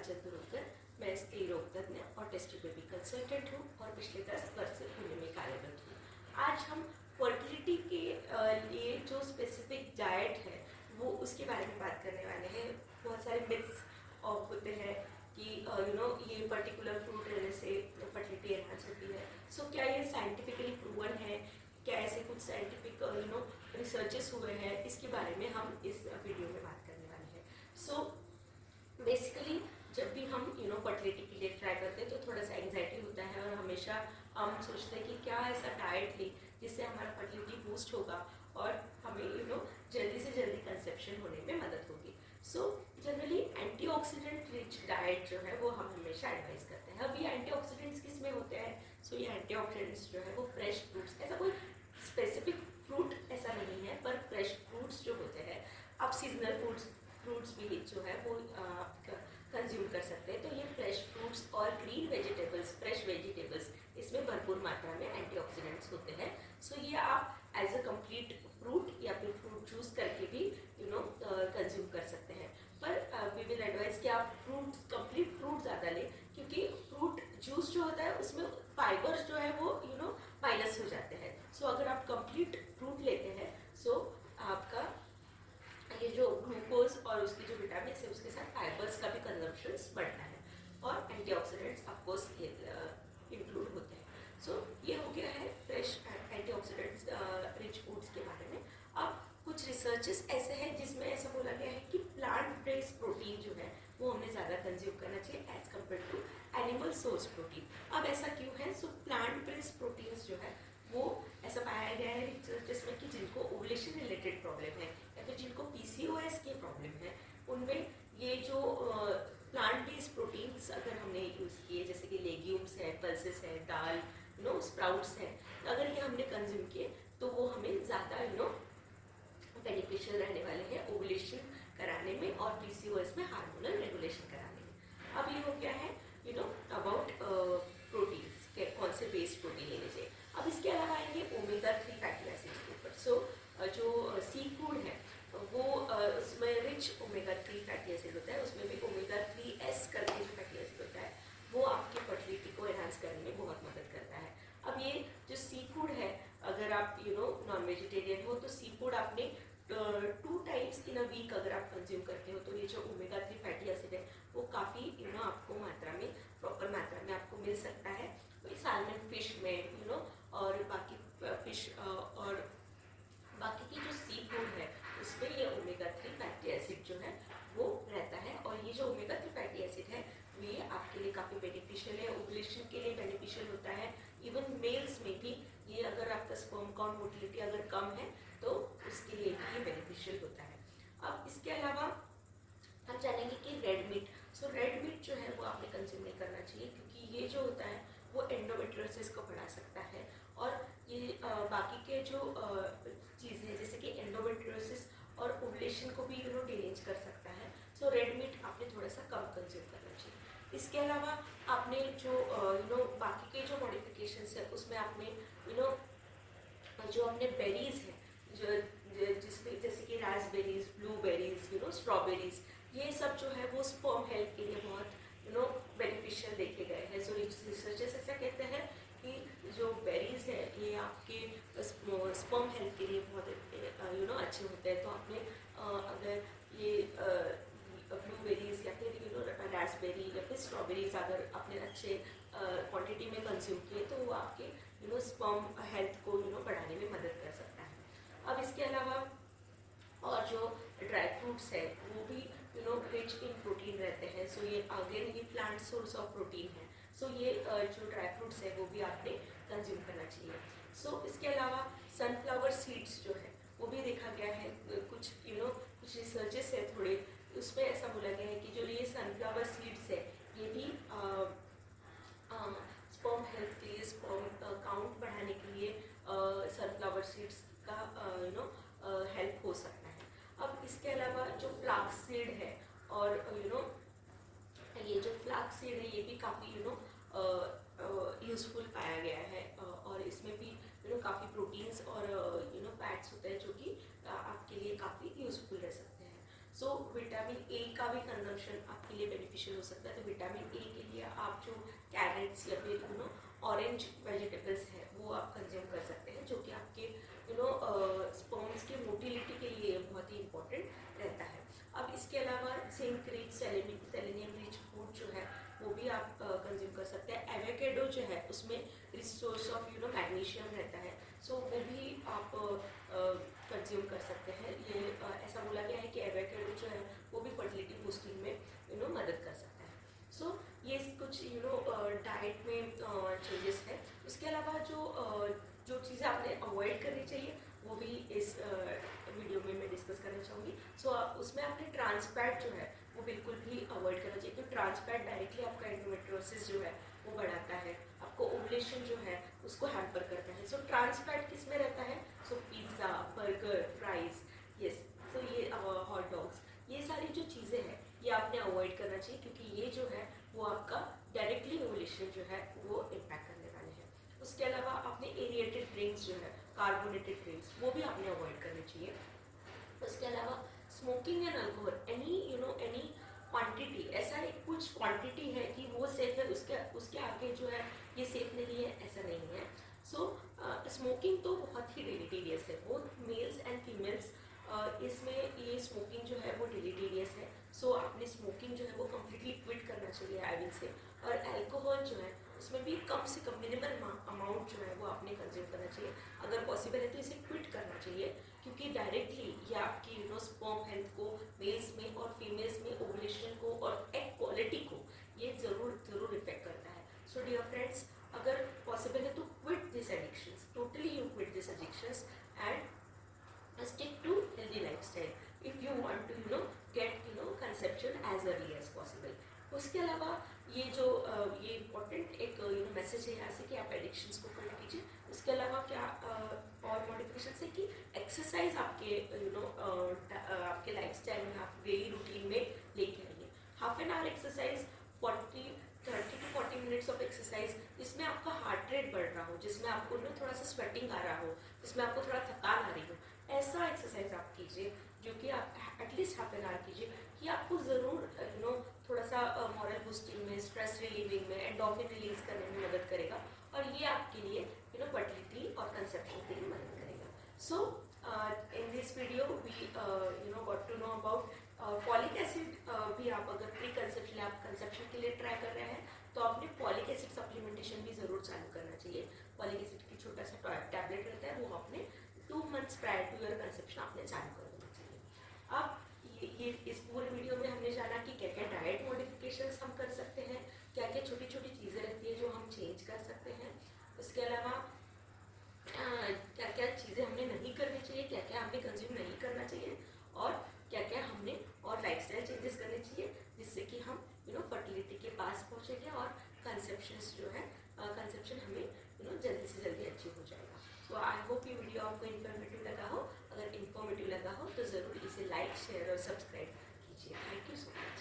कांचन तुरुंकर। मैं स्त्री रोग तज्ञ और टेस्टी बेबी कंसल्टेंट हूँ और पिछले 10 वर्ष से पुणे में कार्यरत हूँ। आज हम फर्टिलिटी के लिए जो स्पेसिफिक डाइट है वो उसके बारे में बात करने वाले हैं। बहुत सारे मिथ्स होते हैं कि ये पर्टिकुलर फ्रूट लेने से फर्टिलिटी एनहांस होती है। सो क्या ये साइंटिफिकली प्रूवन है? क्या ऐसे कुछ साइंटिफिक रिसर्चेस हुए हैं? इसके बारे में हम इस वीडियो में बात करने वाले हैं। सो बेसिकली जब भी हम फर्टिलिटी के लिए ट्राई करते हैं तो थोड़ा सा एंग्जाइटी होता है और हमेशा हम सोचते हैं कि क्या ऐसा डाइट ले जिससे हमारा फर्टिलिटी बूस्ट होगा और हमें जल्दी से जल्दी कंसेप्शन होने में मदद होगी। So generally antioxidant rich diet जो है वो हम हमेशा एडवाइस करते हैं। अब ये एंटीऑक्सीडेंट्स किस में होते हैं? सो ये एंटीऑक्सीडेंट्स जो है वो फ्रेश फ्रूट्स, ऐसा कोई स्पेसिफिक फ्रूट ऐसा नहीं है, पर फ्रेश फ्रूट्स जो होते हैं, आप सीजनल फ्रूट्स भी जो है वो कंज्यूम कर सकते हैं। तो ये फ्रेश फ्रूट्स और ग्रीन वेजिटेबल्स, फ्रेश वेजिटेबल्स, इसमें भरपूर मात्रा में एंटीऑक्सीडेंट्स होते हैं। सो ये आप एज अ कंप्लीट फ्रूट या फिर फ्रूट जूस करके भी कंज्यूम कर सकते हैं। पर वी विल एडवाइस कि आप कंप्लीट फ्रूट ज़्यादा लें, क्योंकि फ्रूट जूस जो होता है उसमें फाइबर्स जो है वो माइनस हो जाते हैं। सो अगर आप कंप्लीट फ्रूट लेते हैं सो आपका ये जो ग्लूकोज और उसकी जो विटामिन है उसके साथ फाइबर्स का भी कंजम्पशन बढ़ता है और एंटीऑक्सीडेंट्स ऑफकोर्स ये इंक्लूड होते हैं। सो ये हो गया है फ्रेश एंटीऑक्सीडेंट्स रिच फूड्स के बारे में। अब कुछ रिसर्चेस ऐसे हैं जिसमें ऐसा बोला गया है कि प्लांट बेस्ड प्रोटीन जो है वो हमें ज़्यादा कंज्यूम करना चाहिए as compare to animal source protein. अब ऐसा क्यों है? सो प्लांट बेस्ड प्रोटीन्स जो है वो ऐसा पाया गया है रिसर्चेस में कि जिनको ओवुलेशन रिलेटेड प्रॉब्लम है या फिर जिनको पीसीओएस की प्रॉब्लम है, उनमें ये जो प्लांट बेस्ड प्रोटीन्स अगर हमने यूज़ किए, जैसे कि लेग्यूम्स है, पल्सेस है, दाल, स्प्राउट्स हैं, अगर ये हमने कंज्यूम किए तो वो हमें ज़्यादा बेनिफिशियल रहने वाले हैं ओवुलेशन कराने में और पीसीओएस में हार्मोनल रेगुलेशन कराने में। अब ये हो गया है अबाउट प्रोटीन्स के कौन से बेस्ड प्रोटीन लेने चाहिए। अब इसके अलावा आएंगे ओमेगा 3 फैटी एसिड्स के ऊपर। सो जो सी फूड है वो उसमें रिच ओमेगा 3 फैटी एसिड होता है, उसमें भी ओमेगा 3S करके जो फैटी एसिड होता है वो आपके फर्टिलिटी को एनहांस करने में बहुत मदद करता है। अब ये जो सी फूड है, अगर आप नॉन वेजिटेरियन हो तो सी फूड आपने 2 टाइम्स इन अ वीक अगर आप कंज्यूम करते हो तो ये जो ओमेगा 3 फैटी एसिड है वो काफ़ी आपको मात्रा में, प्रॉपर मात्रा में आपको मिल सकता है। साल्मन फिश में और बाकी फिश और बाकी की जो सी फूड है उसमें ये ओमेगा 3 फैटी एसिड जो है वो रहता है। और ये जो ओमेगा 3 फैटी एसिड है ये आपके लिए काफ़ी बेनिफिशियल है, ओवुलेशन के लिए बेनिफिशियल होता है। इवन मेल्स में भी ये, अगर आपका स्पर्म काउंट मोटिलिटी अगर कम है तो उसके लिए भी ये बेनिफिशियल होता है। अब इसके अलावा हम जानेंगे कि रेड मीट। सो रेड मीट जो है वो आपने कंज्यूम नहीं करना चाहिए, क्योंकि ये जो होता है वो एंडोमेट्रियोसिस को बढ़ा सकता है और ये बाकी के जो चीज़ें हैं जैसे कि एंडोमेट्रियोसिस और ओवुलेशन को भी डिलेज कर सकता है। सो रेड मीट आपने थोड़ा सा कम कंज्यूम करना चाहिए। इसके अलावा आपने जो बाकी के जो मॉडिफिकेशंस है उसमें आपने जो अपने बेरीज हैं जिसमें जैसे कि रास्पबेरीज, ब्लूबेरीज, स्ट्रॉबेरीज, ये सब जो है वो स्पर्म हेल्थ के लिए बहुत बेनिफिशियल देखे गए हैं। सो रिसर्चर्स ऐसा कहते हैं कि जो बेरीज है ये आपके स्पर्म हेल्थ के लिए बहुत अच्छे होते हैं। तो आपने अगर ये ब्लूबेरीज या फिर रास्पबेरी या फिर स्ट्रॉबेरीज अगर आपने अच्छे क्वांटिटी में कंज्यूम किए तो वो आपके स्पर्म हेल्थ को बढ़ाने में मदद कर सकता है। अब इसके अलावा और जो ड्राई फ्रूट्स है वो भी रिच इन प्रोटीन रहते हैं। सो ये अगेन ये प्लांट सोर्स ऑफ प्रोटीन है। सो ये जो ड्राई फ्रूट्स है वो भी आपने कंज्यूम करना चाहिए। सो इसके अलावा सनफ्लावर सीड्स जो है वो भी देखा गया है, कुछ कुछ रिसर्चेस है थोड़े, उसमें ऐसा बोला गया है कि जो ये सनफ्लावर सीड्स है ये भी स्पर्म हेल्थ के लिए, स्पर्म काउंट बढ़ाने के लिए सनफ्लावर सीड्स का हेल्प हो सकता है। अब इसके अलावा जो फ्लाक्स सीड है और ये जो फ्लाक्स सीड है ये भी काफ़ी यूज़फुल पाया गया है और इसमें भी काफ़ी प्रोटीन्स और फैट्स होते हैं जो कि आपके लिए काफ़ी यूज़फुल रह सकते हैं। सो विटामिन ए का भी कंजम्पशन आपके लिए बेनिफिशियल हो सकता है। तो विटामिन ए के लिए आप जो कैरेट्स या फिर ऑरेंज वेजिटेबल्स है वो आप कंज्यूम कर सकते हैं, जो कि आपके स्पर्म्स की मोटिलिटी के लिए बहुत ही इंपॉर्टेंट रहता है। अब इसके अलावा zinc rich, selenium rich food जो है वो भी आप कंज्यूम कर सकते हैं। एवोकेडो जो है उसमें रिच सोर्स ऑफ मैग्नीशियम रहता है, सो वो भी आप कंज्यूम कर सकते हैं। ये ऐसा बोला गया है कि एवोकेडो जो है वो भी फर्टिलिटी बूस्टिंग में मदद कर सकता है। सो ये कुछ डाइट में चेंजेस है। उसके अलावा जो चीज़ें आपने अवॉइड करनी चाहिए वो भी इस वीडियो में मैं डिस्कस करना चाहूँगी। सो उसमें आपने ट्रांस फैट जो है वो बिल्कुल भी अवॉइड करना चाहिए, क्योंकि ट्रांस फैट डायरेक्टली आपका एंडोमेट्रियोसिस जो है वो बढ़ाता है, आपको ओवुलेशन जो है उसको हैम्पर करता है। सो ट्रांस फैट किस में रहता है? सो पिज़्ज़ा, बर्गर, फ्राइज, यस, सो ये हॉट डॉग्स, ये सारी जो चीज़ें हैं ये आपने अवॉइड करना चाहिए, क्योंकि ये जो है वो आपका डायरेक्टली ओवुलेशन जो है वो इम्पैक्ट करने वाले हैं। उसके अलावा आपने एरिएटेड ड्रिंक्स जो है, कार्बोनेटेड ड्रिंक्स, वो भी आपने अवॉइड करने चाहिए। उसके अलावा smoking and alcohol, any quantity, ऐसा एक कुछ क्वांटिटी है कि वो सेफ है, उसके आगे जो है ये सेफ नहीं है, ऐसा नहीं है। सो स्मोकिंग तो बहुत ही डिलीटीरियस है, बोथ मेल्स एंड फीमेल्स इसमें ये स्मोकिंग जो है वो डिलीटीरियस है। सो आपने स्मोकिंग जो है वो कम्प्लीटली क्विट करना चाहिए, आई विल से। और अल्कोहल जो है उसमें भी कम से कम मिनिमल अमाउंट जो है वो आपने कंज्यूम करना चाहिए। अगर पॉसिबल है तो इसे क्विट करना चाहिए, क्योंकि डायरेक्टली ये आपकी स्पर्म हेल्थ को, मेल्स में और फीमेल्स में ओवुलेशन को और एग क्वालिटी को ये ज़रूर इफेक्ट करता है। सो डियर फ्रेंड्स, अगर पॉसिबल है तो quit this addictions, totally you quit this addictions and stick to healthy lifestyle if you want to get conception as early as possible. उसके अलावा ये इम्पोर्टेंट एक मैसेज है यहाँ से कि आप एडिक्शंस को कम कीजिए। उसके अलावा क्या और मॉडिफिकेशन है कि एक्सरसाइज आपके आपके लाइफस्टाइल में आप डेली रूटीन में लेके आइए। Half an hour exercise, 30 to 40 minutes of exercise, जिसमें आपका हार्ट रेट बढ़ रहा हो, जिसमें आपको थोड़ा सा स्वेटिंग आ रहा हो, जिसमें आपको थोड़ा थकान आ रही हो, ऐसा एक्सरसाइज आप कीजिए, जो कि आप एटलीस्ट हाफ एन आवर कीजिए। ये आपको ज़रूर थोड़ा सा मॉरल बूस्टिंग में, स्ट्रेस रिलीविंग में, एंडोर्फिन रिलीज करने में मदद करेगा, और ये आपके लिए फर्टिलिटी और कंसेप्शन के लिए मदद करेगा। So in this video we got to know about folic acid. भी आप अगर प्री कंसेप्शन या आप कंसेप्शन के लिए ट्राई कर रहे हैं तो आपने फॉलिक एसिड सप्लीमेंटेशन भी ज़रूर चालू करना चाहिए। फॉलिक एसिड की छोटा सा टैबलेट रहता है, वो आपने 2 months prior to your conception आपने चालू कर देना चाहिए। अब ये इस पूरे वीडियो में हमने जाना कि क्या क्या डाइट मॉडिफिकेशंस हम कर सकते हैं, क्या क्या छोटी छोटी चीज़ें रहती है जो हम चेंज कर सकते हैं। उसके अलावा क्या क्या चीज़ें हमने नहीं करनी चाहिए, क्या क्या हमें कंज्यूम नहीं करना चाहिए, और क्या क्या हमने और लाइफस्टाइल चेंजेस करने चाहिए, जिससे कि हम फर्टिलिटी के पास पहुँचेंगे और कंसेप्शंस जो है कंसेप्शन हमें जल्दी से जल्दी अचीव हो जाएगा। तो आई होप ये वीडियो आपको इन्फॉर्मेटिव लगा हो। अगर इन्फॉर्मेटिव लगा हो तो ज़रूर इसे लाइक, शेयर और सब्सक्राइब कीजिए। Thank you so much.